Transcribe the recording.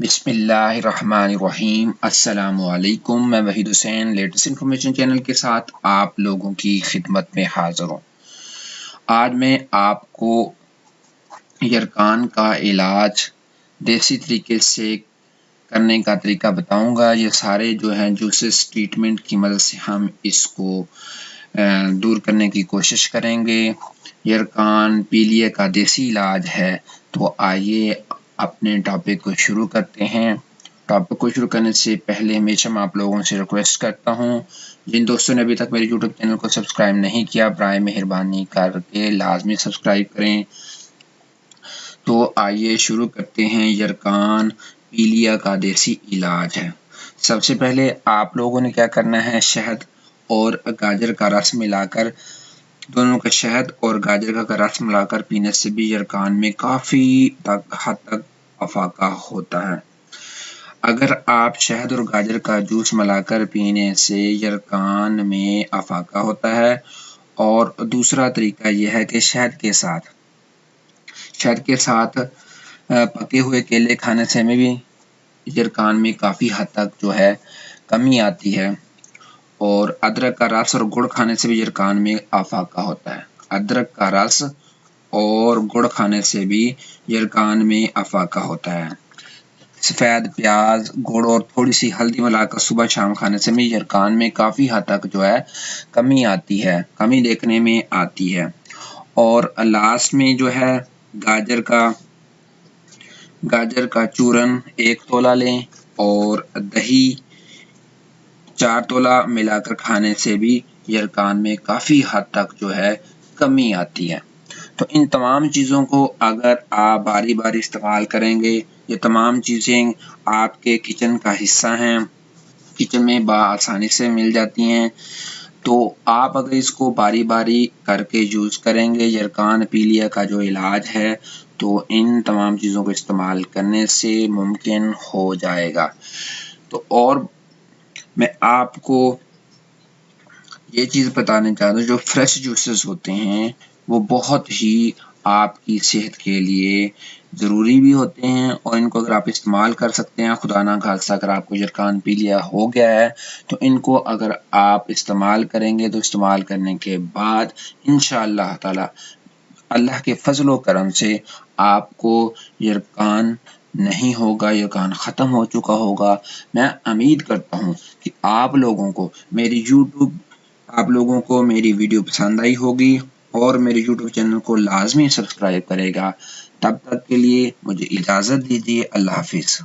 बिस्मिल्लाहिर्रहमानिर्रहीम। अस्सलाम वालेकुम। मैं Waheed Hussain latest information channel के साथ आप लोगों की खिदमत में हाजिर हूँ। आज मैं आपको यरकान का इलाज देसी तरीके से करने का तरीका बताऊंगा। ये सारे जो हैं जूसेस ट्रीटमेंट की मदद से हम इसको दूर करने की कोशिश करेंगे। यरकान पीलिया का देसी इलाज है। तो आइए अपने टॉपिक को शुरू करते हैं। टॉपिक को शुरू करने से पहले हमेशा मैं आप लोगों से रिक्वेस्ट करता हूं, जिन दोस्तों ने अभी तक मेरे यूट्यूब चैनल को सब्सक्राइब नहीं किया, बराए मेहरबानी करके लाजमी सब्सक्राइब करें। तो आइए शुरू करते हैं। यरकान पीलिया का देसी इलाज है। सबसे पहले आप लोगों ने क्या करना है, शहद और गाजर का रस मिलाकर, दोनों का शहद और गाजर का रस मिलाकर पीने से भी यरकान में काफ़ी हद तक अफाका होता है। अगर आप शहद और गाजर का जूस मिलाकर पीने से यरकान में अफाका होता है। और दूसरा तरीका यह है कि शहद के साथ पके हुए केले खाने से में भी यरकान में काफ़ी हद तक जो है कमी आती है। और अदरक का रस और गुड़ खाने से भी यरकान में अफाका होता है। अदरक का रस और गुड़ खाने से भी यरकान में अफाका होता है। सफ़ेद प्याज, गुड़ और थोड़ी सी हल्दी मिलाकर सुबह शाम खाने से भी यरकान में काफ़ी हद तक जो है कमी आती है, कमी देखने में आती है। और लास्ट में जो है गाजर का चूरन 1 तोला लें और दही 4 तोला मिलाकर खाने से भी यरकान में काफ़ी हद तक जो है कमी आती है। तो इन तमाम चीज़ों को अगर आप बारी बारी इस्तेमाल करेंगे, ये तमाम चीज़ें आपके किचन का हिस्सा हैं, किचन में आसानी से मिल जाती हैं। तो आप अगर इसको बारी बारी करके यूज़ करेंगे, यरकान पीलिया का जो इलाज है, तो इन तमाम चीज़ों को इस्तेमाल करने से मुमकिन हो जाएगा। तो और मैं आपको ये चीज़ बताना चाहता हूँ, जो फ्रेश जूसेस होते हैं वो बहुत ही आपकी सेहत के लिए ज़रूरी भी होते हैं। और इनको अगर आप इस्तेमाल कर सकते हैं, खुदा ना खास्ता अगर आपको यरकान पीलिया हो गया है तो इनको अगर आप इस्तेमाल करेंगे तो इस्तेमाल करने के बाद इंशाअल्लाह ताला अल्लाह के फजल व करम से आपको यरकान नहीं होगा, यरकान ख़त्म हो चुका होगा। मैं उम्मीद करता हूँ कि आप लोगों को मेरी वीडियो पसंद आई होगी और मेरे यूट्यूब चैनल को लाजमी सब्सक्राइब करेगा। तब तक के लिए मुझे इजाज़त दीजिए। अल्लाह हाफिज़।